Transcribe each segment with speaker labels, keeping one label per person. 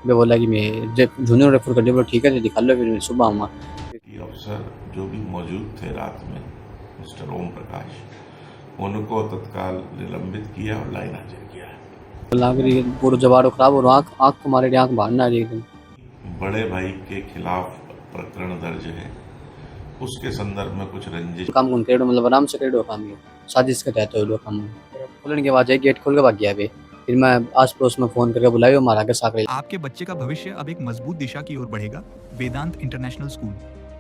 Speaker 1: मैं बोला कि मैं जब जूनियर रेफर कर दिया, बोला ठीक है तो दिखा लो, फिर मैं सुबह आऊँगा।
Speaker 2: ये अफसर जो भी मौजूद थे रात में, मिस्टर ओम प्रकाश, उनको तत्काल निलंबित किया और लाइन हाजिर किया है।
Speaker 1: लाग रही है, पूरा जवाड़ो खराब हो रहा, आँख आँख को मारे, आँख बाहर ना आ रही एकदम।
Speaker 2: बड़े भाई के खिलाफ प्रकरण दर्ज है, उसके संदर्भ में कुछ रंजिश।
Speaker 1: काम कौन करेडो, मतलब आराम से करेडो काम, ये साजिश के तहत हो काम। खुलने के बाद गेट खोल के भाग गया अभी। फिर मैं आस पड़ोस में फ़ोन करके बुलाया, मारा के साकरे।
Speaker 3: आपके बच्चे का भविष्य अब एक मजबूत दिशा की ओर बढ़ेगा। Vedant international school,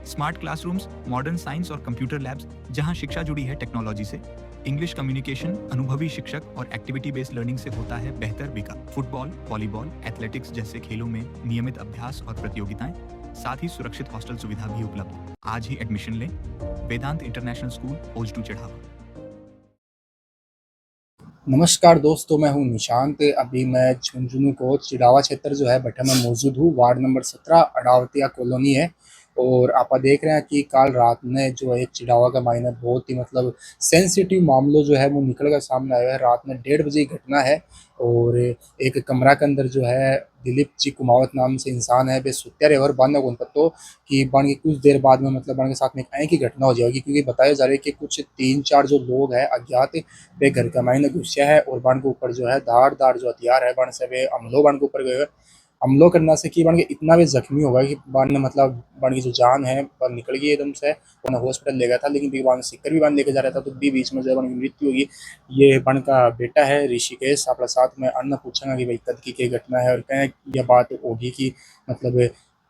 Speaker 3: smart classrooms, modern science और कंप्यूटर लैब्स, जहां शिक्षा जुड़ी है टेक्नोलॉजी से। इंग्लिश कम्युनिकेशन, अनुभवी शिक्षक और एक्टिविटी बेस्ड लर्निंग से होता है बेहतर विकास। फुटबॉल, वॉलीबॉल, एथलेटिक्स जैसे खेलों में नियमित अभ्यास और प्रतियोगिताएं, साथ ही सुरक्षित हॉस्टल सुविधा भी उपलब्ध। आज ही एडमिशन लें। वेदांत इंटरनेशनल स्कूल, ओजटू चढ़ावा।
Speaker 4: नमस्कार दोस्तों, मैं हूं निशांत। अभी मैं झुंझुनू को चिड़ावा क्षेत्र जो है भट्टा में मौजूद हूं। वार्ड नंबर 17 अडावतिया कॉलोनी है। और आप देख रहे हैं कि कल रात में जो है चिड़ावा का मायने बहुत ही मतलब सेंसिटिव मामलों जो है वो निकल कर सामने आया है। रात में 1:30 बजे की घटना है। और एक कमरा के अंदर जो है दिलीप जी कुमावत नाम से इंसान है, वे सुत्या रेवर बांधने को पत्तो कि बन के कुछ देर बाद में मतलब बन के साथ में एक ऐसी घटना हो जाएगी, क्योंकि बताया जा रहा है कि कुछ 3-4 जो लोग हैं अज्ञात वे घर का मायने घुसे है और बन के ऊपर जो है धार जो हथियार है बन से वे हमलो बन के ऊपर गए। हमलो करना से कि बन के इतना भी जख्मी हो गया कि बन ने मतलब बन की जो जान है बन निकल गई एकदम से। उन्हें हॉस्पिटल ले गया था, लेकिन बन सिक्कर भी बन लेके जा रहा था तो भी बीच में जो है बन की मृत्यु होगी। ये बन का बेटा है ऋषिकेश। अपने साथ में अन्न पूछेंगे कि भाई कद की क्या घटना है और कहें यह बात होगी कि मतलब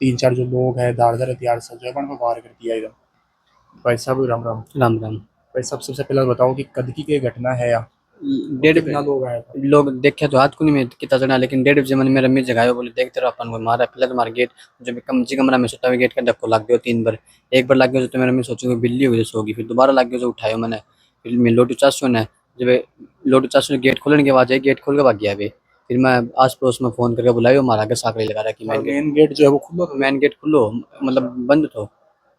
Speaker 4: 3-4 जो लोग हैं धार हथियार से जो है बन को वार कर दिया एकदम। भाई साहब राम राम।
Speaker 1: राम राम।
Speaker 4: भाई साहब सबसे पहले बताओ कि कद की क्या घटना है या
Speaker 1: डेढ़
Speaker 4: कितना लोग आया था?
Speaker 1: लोग देखे तो हाथ को नहीं में कितना जना, लेकिन 1:30 बजे मैंने मेरा मिर्च जगाया, बोले देखते रहो अपन को मारा पिलर मार गेट। जब कम जी कमरा में सोता हुआ गेट का धक्को लग गया 3 बार। एक बार लग गया तो मेरा मैं सोचूंगा बिल्ली हो जैसे होगी, फिर दोबारा लग गया जो उठाया मैंने। फिर मैं लोटू चाचू ने, जब लोटू चाचू ने गेट खोलने के बाद गेट खोल के भाग गया अभी। फिर मैं आस पड़ोस में फ़ोन करके बुलाया, मारा के साकरे लगा रहा कि
Speaker 4: और मेन गेट जो है वो खुला था?
Speaker 1: मेन गेट खुलो, मतलब बंद तो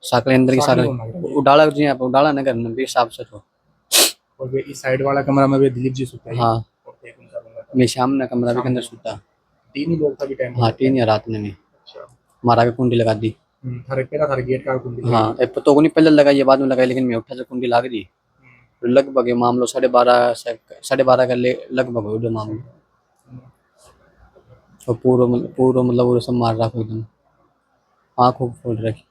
Speaker 1: साकरे अंदर की
Speaker 4: साकरे
Speaker 1: साकरे
Speaker 4: कौन लग रहा है?
Speaker 1: उडाला जी, आप उडाला नगर नंबर हिसाब से तो।
Speaker 4: और वे इस साइड वाला कमरा में वे दिलीप जी सुता है।
Speaker 1: हाँ,
Speaker 4: और एक उनका बंदा था।
Speaker 1: मैं शाम ने कमरा भी के
Speaker 4: शाम
Speaker 1: अंदर
Speaker 4: को
Speaker 1: सोता।
Speaker 4: 3 ही लोग था भी टाइम
Speaker 1: हाँ,
Speaker 4: पे।
Speaker 1: 3 या रात में
Speaker 4: अच्छा।
Speaker 1: मारा के कुंडी लगा दी।
Speaker 4: थारे पहला थारे गेट का कुंडी लगी
Speaker 1: हाँ,
Speaker 4: हुई।
Speaker 1: एक तो को नहीं पहले लगाई, बाद में लगाई, लेकिन मैं उठा से कुंडी लाग रही। फिर लगभग ये मामलो 12:30 से 12:30 का लगभग हो गया मामलो। और पूरा मतलब वो सब मार रखा एकदम, आँखों फोड़ रखी।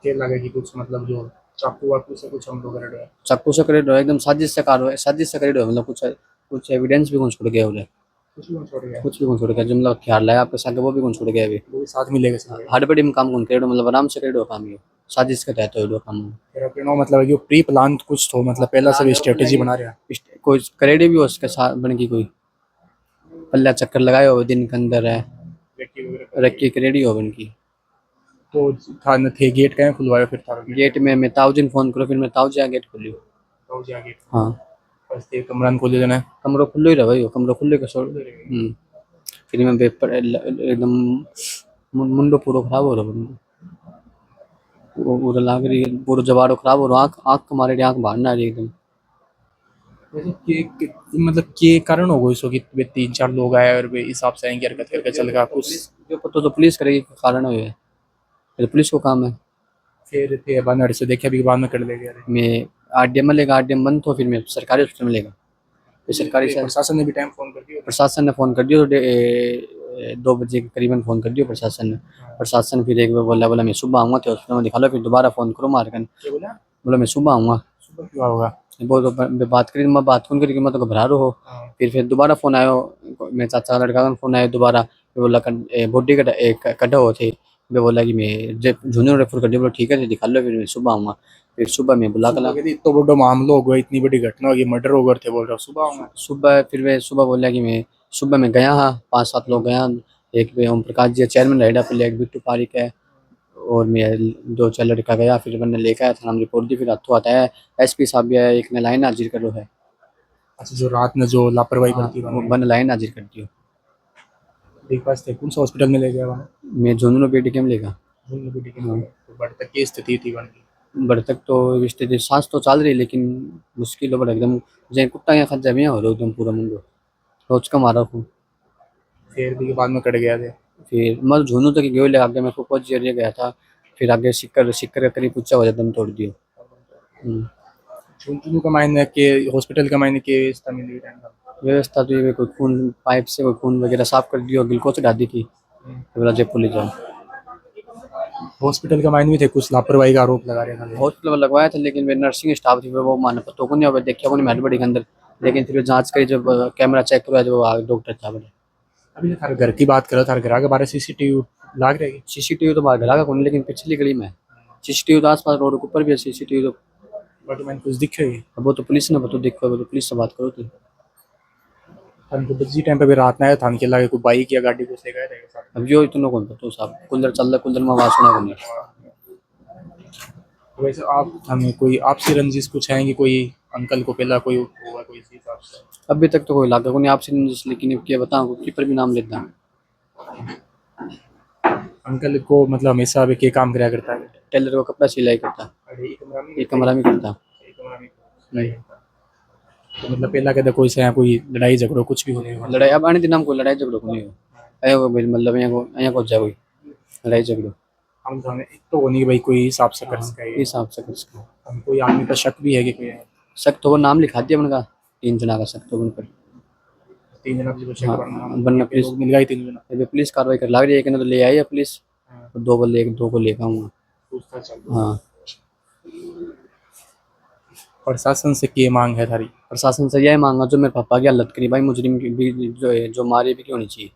Speaker 4: क्या लगा कि कुछ मतलब जो चाकू वाकू से कुछ हम लोग कर रहे हैं?
Speaker 1: चाकू से करे रहो एकदम, साजिश से करे रहो, मतलब कुछ एविडेंस भी कौन छोड़ गया उधर।
Speaker 4: कुछ भी नहीं छोड़ गया।
Speaker 1: कुछ भी कौन छोड़ गया, जो मतलब हथियार लाया आपके साथ वो भी कौन छोड़ गया अभी।
Speaker 4: वो भी साथ में लेके चले गए।
Speaker 1: हड़बड़ी में काम कौन करे रहो, मतलब आराम से करे रहो काम, ये साजिश के तहत हो काम।
Speaker 4: फिर अपने मतलब है कि प्री प्लान कुछ तो मतलब पहला से स्ट्रेटेजी बना रहे हैं।
Speaker 1: कोई करेडी भी हो उसके साथ बन की, कोई पल्ला चक्कर लगाए हो दिन के अंदर है,
Speaker 4: व्यक्ति वगैरह
Speaker 1: रखी करेडी हो बन की।
Speaker 4: तो था न थे गेट कहीं खुलवाया फिर थारा
Speaker 1: गेट में मैं ताऊजिन फोन करो, फिर मैं ताऊजी आ गेट खोलियो।
Speaker 4: तो जाके
Speaker 1: हाँ,
Speaker 4: बस ते कमरा में खोले देना।
Speaker 1: कमरो खुल्लो ही रहा भाई, वो कमरो खुल्ले का छोड़। फिर मैं पेपर एकदम मुंडो पूरा खराब हो रहा बंदो। वो पूरा लाग रही है, पूरा जवाड़ो खराब हो रहा, आँख आँख के मारे आँख बाहर ना आ रही एकदम।
Speaker 4: वैसे मतलब के कारण हो गई सो कि वे 3-4 लोग आए और वे इस हिसाब से आएंगे हरकत करके चल गया कुछ।
Speaker 1: जो पता तो पुलिस करेगी कि कारण हो ये, ये पुलिस को काम है।
Speaker 4: फिर थे बानर से देखा भी बाद में कर ले गया।
Speaker 1: मैं आरडीएम में लेगा, आरडीएम बंद तो फिर मैं सरकारी हॉस्पिटल में लेगा। फिर सरकारी
Speaker 4: प्रशासन ने भी टाइम फोन कर दिया।
Speaker 1: प्रशासन ने फ़ोन कर दिया, तो 2 बजे के करीबन फ़ोन कर दिया प्रशासन ने। प्रशासन फिर एक बार बोला मैं सुबह आऊँगा तो हॉस्पिटल में दिखा लो, फिर दोबारा फ़ोन करो मार कर।
Speaker 4: क्या बोला?
Speaker 1: बोला मैं सुबह आऊँगा।
Speaker 4: सुबह क्यों होगा?
Speaker 1: वो तो मैं बात करी, मैं बात कौन करी, मैं तो घबरा रहा हो।
Speaker 4: हाँ।
Speaker 1: फिर दोबारा फ़ोन आयो, मेरे चाचा का लड़का का फ़ोन आया दोबारा। फिर बोला बॉडी कटा हुआ थे। मैं बोला कि मैं जब जूनियर रेफर कर दिया, बोला ठीक है तो दिखा लो, फिर मैं सुबह आऊँगा। फिर सुबह मैं बुला कर
Speaker 4: इतना बड़ा मामला हो गया, इतनी बड़ी घटना हो गई, मर्डर हो गए थे बोल रहा हूँ सुबह आऊंगा।
Speaker 1: सुबह फिर मैं सुबह बोला कि मैं सुबह में गया हाँ, 5-7 लोग गया। एक वे ओम प्रकाश जी चेयरमैन रहेगा, पहले एक बिट्टू पारिक है और मैं 2-4 लड़का गया। फिर मैंने लेकर आया था, नाम रिपोर्ट दी, फिर हाथों आता है एसपी साहब भी आया, एक ने लाइन हाजिर करो है।
Speaker 4: अच्छा, जो रात में जो लापरवाही
Speaker 1: हाँ,
Speaker 4: बरती
Speaker 1: वो बन लाइन हाजिर कर दियो।
Speaker 4: देख पास थे कौन सा हॉस्पिटल में ले गया वहाँ?
Speaker 1: मैं जोनू बेटी केम लेगा। हाँ,
Speaker 4: तो बड़ी तक की स्थिति थी वहाँ की।
Speaker 1: बड़ तक तो स्थिति सांस तो चल रही, लेकिन मुश्किल हो बड़ा एकदम। जैसे कुत्ता यहाँ खा जाए हो रहा एकदम पूरा मुंडो, रोज का मारा हूँ।
Speaker 4: फिर भी बाद में कट गया थे।
Speaker 1: फिर मैं झुनू तक गयो ले आगे मैं को पहुंच जरिए गया था। फिर आगे सिक्कर सिक्कर के करीब पूछा हो दम तोड़ दियो।
Speaker 4: झुंझुनू का मायने के हॉस्पिटल का मायने के व्यवस्था मिली रहना।
Speaker 1: व्यवस्था तो ये कोई खून पाइप से कोई खून वगैरह साफ कर दियो ग्लूकोज चढ़ा दी थी। तो बोला जयपुर ले जाओ।
Speaker 4: हॉस्पिटल का मायने भी थे कुछ लापरवाही का आरोप लगा रहे थे।
Speaker 1: हॉस्पिटल में लगवाया था लेकिन वे नर्सिंग स्टाफ थी वो माने पता को नहीं अब देखा को नहीं मेहर बड़ी के अंदर। लेकिन फिर जांच करी जब कैमरा चेक करवाया जो डॉक्टर था बोले।
Speaker 4: अभी तो थारे घर की बात करो, थारे घर के बारे सीसीटीवी लाग रहेगी।
Speaker 1: सीसीटीवी तो बाहर घर का कौन लेकिन पिछली गली में सीसीटीवी तो आसपास रोड के ऊपर भी है सीसीटीवी तो।
Speaker 4: बट मैंने कुछ दिखे ही।
Speaker 1: अब वो तो पुलिस ने बता देखो वो तो पुलिस से बात करो थी।
Speaker 4: थाने को बजी टाइम पे भी रात में आया थाने के लागे कोई बाइक या गाड़ी को से गए थे साथ।
Speaker 1: अब जो इतना कौन पता साहब कूलर चल रहा कूलर में आवाज सुना को नहीं।
Speaker 4: वैसे आप हमें कोई आपसी रंजिश कुछ है कि कोई अंकल को पहला कोई हुआ कोई इस हिसाब से?
Speaker 1: अभी तक तो कोई लागा को नहीं आपसे नहीं लेकिन क्या बताऊं कीपर भी नाम लेता है।
Speaker 4: अंकल को मतलब हमेशा अभी के काम कराया करता है।
Speaker 1: टेलर को कपड़ा सिलाई करता एक कमरा में करता।
Speaker 4: तो मतलब पहला कहते कोई से कोई लड़ाई झगड़ो कुछ भी होने वाला।
Speaker 1: लड़ाई अब आने दिन हम कोई लड़ाई झगड़ो को नहीं हो आया को मतलब यहाँ को जा कोई लड़ाई झगड़ो
Speaker 4: हम थाने तो होनी कि भाई कोई हिसाब से कर सके
Speaker 1: हिसाब से कर सके।
Speaker 4: हम कोई आदमी पर शक भी है कि कोई है।
Speaker 1: शक तो वो नाम लिखा दिया उनका 3 जना का शक तो उन पर
Speaker 4: 3 जना भी शक
Speaker 1: बनना पुलिस
Speaker 4: मिल गई 3 जना।
Speaker 1: अभी पुलिस कार्रवाई कर लग रही है कि ना तो ले आई है पुलिस और 2 को लेकर आऊँगा।
Speaker 4: पूछताछ चल।
Speaker 1: हाँ
Speaker 4: प्रशासन से क्या मांग है थारी?
Speaker 1: प्रशासन से यही मांगा जो मेरे पापा की हालत करी भाई मुजरिम की भी जो है जो मारे भी क्यों नहीं चाहिए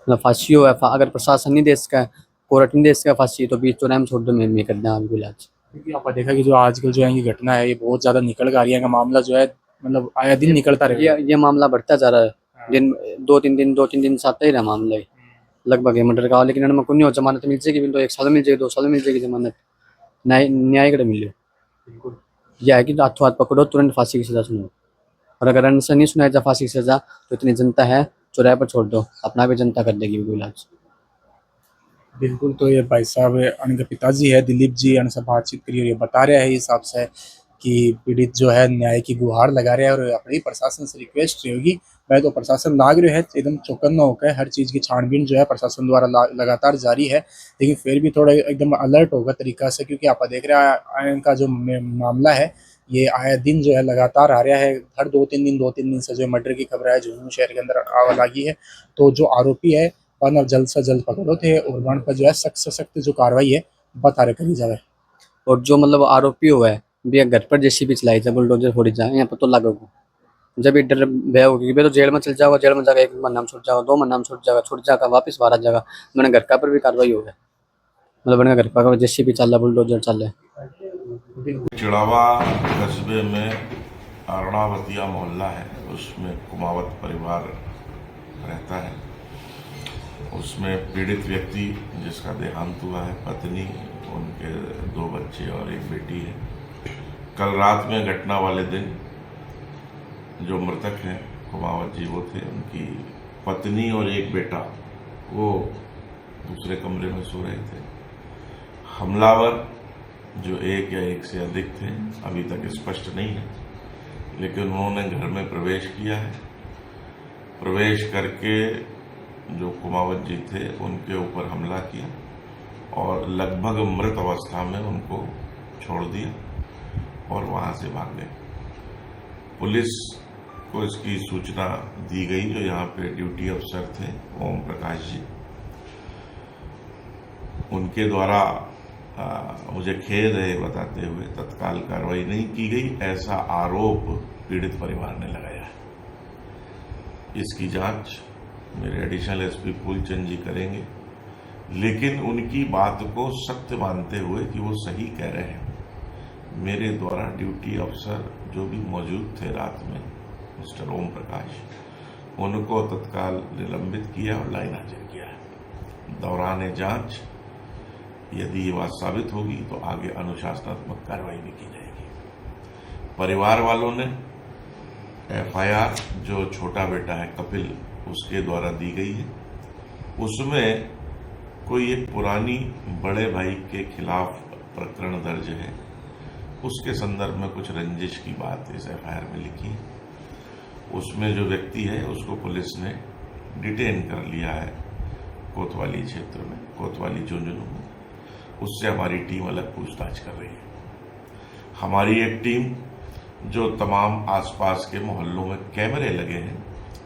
Speaker 1: मतलब फांसी हो अगर प्रशासन नहीं दे सका कोर्ट नहीं दे सका फांसी तो बीच चौराहे में छोड़ दो मैं कर दें बिल्कुल आज।
Speaker 4: क्योंकि आप देखा कि जो आजकल जो है ये घटना है ये बहुत ज्यादा निकल कर आ रही है का मामला जो है मतलब आया दिन निकलता रहे।
Speaker 1: ये मामला बढ़ता जा रहा है दिन 2-3 दिन से आता ही रहा मामला ही लगभग मर्डर का लेकिन इनमें को नहीं हो जमानत मिल जाएगी तो 1 साल मिल जाएगी 2 साल मिल जाएगी जमानत न्याय कर मिले।
Speaker 4: बिल्कुल
Speaker 1: यह है कि हाथों हाथ पकड़ो तुरंत फांसी की सजा सुनो और अगर इनसे नहीं सुनाया जाए फांसी की सजा तो इतनी जनता है चौराहे पर छोड़ दो अपना भी जनता कर देगी बिल्कुल आज।
Speaker 4: बिल्कुल तो ये भाई साहब उनके पिताजी है दिलीप जी उनसे बातचीत करी और ये बता रहे हैं हिसाब से कि पीड़ित जो है न्याय की गुहार लगा रहे हैं और अपनी प्रशासन से रिक्वेस्ट रहेगी। मैं तो प्रशासन लाग रहे है एकदम चौकन्ना होकर हर चीज़ की छानबीन जो है प्रशासन द्वारा लगातार जारी है लेकिन फिर भी थोड़ा एकदम अलर्ट होगा तरीका से क्योंकि आप देख रहे हैं इनका जो मामला है ये आया दिन जो है लगातार आ रहा है। हर 2-3 दिन से जो मर्डर की खबर है झुंझुनू शहर के अंदर आवा लगी है। तो जो आरोपी है वह जल्द से जल्द पकड़ो थे और वन पर जो है सख्त से सख्त जो कार्रवाई है बता रहे करी जाए।
Speaker 1: और जो मतलब आरोपी हुआ है भी घर पर जैसी भी चलाई जाए बुलडोजर फोड़ी जाए यहाँ पर तो लागू जब डर भय होगी तो जेल में चल जाओगा जेल में जाकर 1 महीना में छूट जाओगा 2 महीना में छूट जाएगा वापस बाहर आ जाएगा। मैंने घर का पर भी कार्रवाई हो गया मतलब मैंने घर पर जैसी भी चल रहा बुलडोजर चल रहा है।
Speaker 2: चिड़ावा कस्बे में अरुणावतिया मोहल्ला है उसमें कुमावत परिवार रहता है। उसमें पीड़ित व्यक्ति जिसका देहांत हुआ है पत्नी उनके 2 बच्चे और 1 बेटी है। कल रात में घटना वाले दिन जो मृतक हैं कुमावत जी वो थे उनकी पत्नी और 1 बेटा वो दूसरे कमरे में सो रहे थे। हमलावर जो 1 या 1 से अधिक थे अभी तक स्पष्ट नहीं है लेकिन उन्होंने घर में प्रवेश किया है। प्रवेश करके जो कुमावत जी थे उनके ऊपर हमला किया और लगभग मृत अवस्था में उनको छोड़ दिया और वहां से भाग गए। पुलिस को इसकी सूचना दी गई जो यहाँ पे ड्यूटी अफसर थे ओम प्रकाश जी उनके द्वारा मुझे खेद है बताते हुए तत्काल कार्रवाई नहीं की गई ऐसा आरोप पीड़ित परिवार ने लगाया है। इसकी जांच मेरे एडिशनल एसपी फूलचंद जी करेंगे लेकिन उनकी बात को सत्य मानते हुए कि वो सही कह रहे हैं। मेरे द्वारा ड्यूटी अफसर जो भी मौजूद थे रात में मिस्टर ओम प्रकाश उनको तत्काल निलंबित किया और लाइन हाजिर किया है। दौरान जांच यदि ये बात साबित होगी तो आगे अनुशासनात्मक कार्रवाई भी की जाएगी। परिवार वालों ने एफआईआर जो छोटा बेटा है कपिल उसके द्वारा दी गई है उसमें कोई एक पुरानी बड़े भाई के खिलाफ प्रकरण दर्ज है उसके संदर्भ में कुछ रंजिश की बात इस एफआईआर में लिखी है। उसमें जो व्यक्ति है उसको पुलिस ने डिटेन कर लिया है कोतवाली क्षेत्र में, कोतवाली झुंझुनू में। उससे हमारी टीम अलग पूछताछ कर रही है। हमारी एक टीम जो तमाम आसपास के मोहल्लों में कैमरे लगे हैं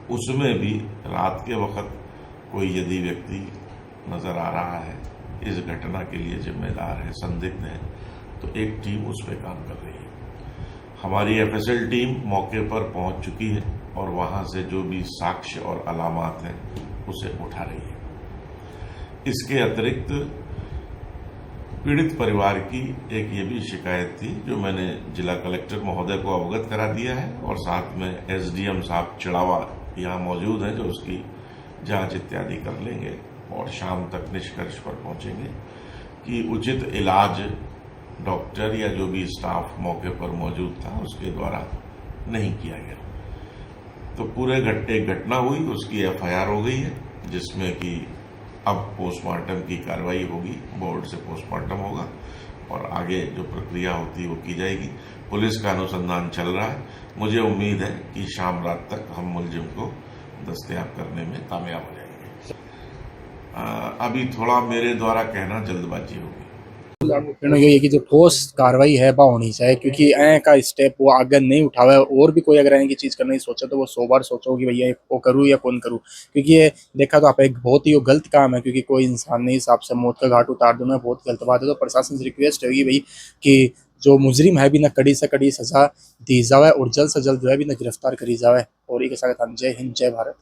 Speaker 2: उसमें भी रात के वक्त कोई यदि व्यक्ति नज़र आ रहा है, इस घटना के लिए जिम्मेदार है, संदिग्ध है, तो एक टीम उस पर काम कर रही है। हमारी एफएसएल टीम मौके पर पहुंच चुकी है और वहां से जो भी साक्ष्य और अलामात हैं उसे उठा रही है। इसके अतिरिक्त पीड़ित परिवार की एक ये भी शिकायत थी जो मैंने जिला कलेक्टर महोदय को अवगत करा दिया है और साथ में एसडीएम साहब चिड़ावा यहाँ मौजूद हैं जो उसकी जांच इत्यादि कर लेंगे और शाम तक निष्कर्ष पर पहुंचेंगे कि उचित इलाज डॉक्टर या जो भी स्टाफ मौके पर मौजूद था उसके द्वारा नहीं किया गया। तो पूरे एक घटना हुई, उसकी एफआईआर हो गई है जिसमें कि अब पोस्टमार्टम की कार्रवाई होगी, बोर्ड से पोस्टमार्टम होगा और आगे जो प्रक्रिया होती है वो की जाएगी। पुलिस का अनुसंधान चल रहा है। मुझे उम्मीद है कि शाम रात तक हम मुलजिम को दस्तयाब करने में कामयाब हो जाएंगे। अभी थोड़ा मेरे द्वारा कहना जल्दबाजी होगी।
Speaker 4: ये है कि जो ठोस कार्रवाई है वह होनी चाहिए, क्योंकि ऐ का स्टेप वो आगे नहीं उठावा है और भी कोई अगर ऐ की चीज़ करने की सोचे तो वो 100 बार सोचो कि भैया वो करूँ या कौन करूँ, क्योंकि ये देखा तो आप एक बहुत ही वो गलत काम है, क्योंकि कोई इंसान ने हिसाब से मौत का घाट उतार देना बहुत गलत बात है। तो प्रशासन से रिक्वेस्ट होगी भाई कि जो मुजरिम है भी ना कड़ी से कड़ी सजा दी जाए और जल्द से जल्द जो है भी ना गिरफ्तार करी जाए। और एक साथ जय हिंद जय भारत।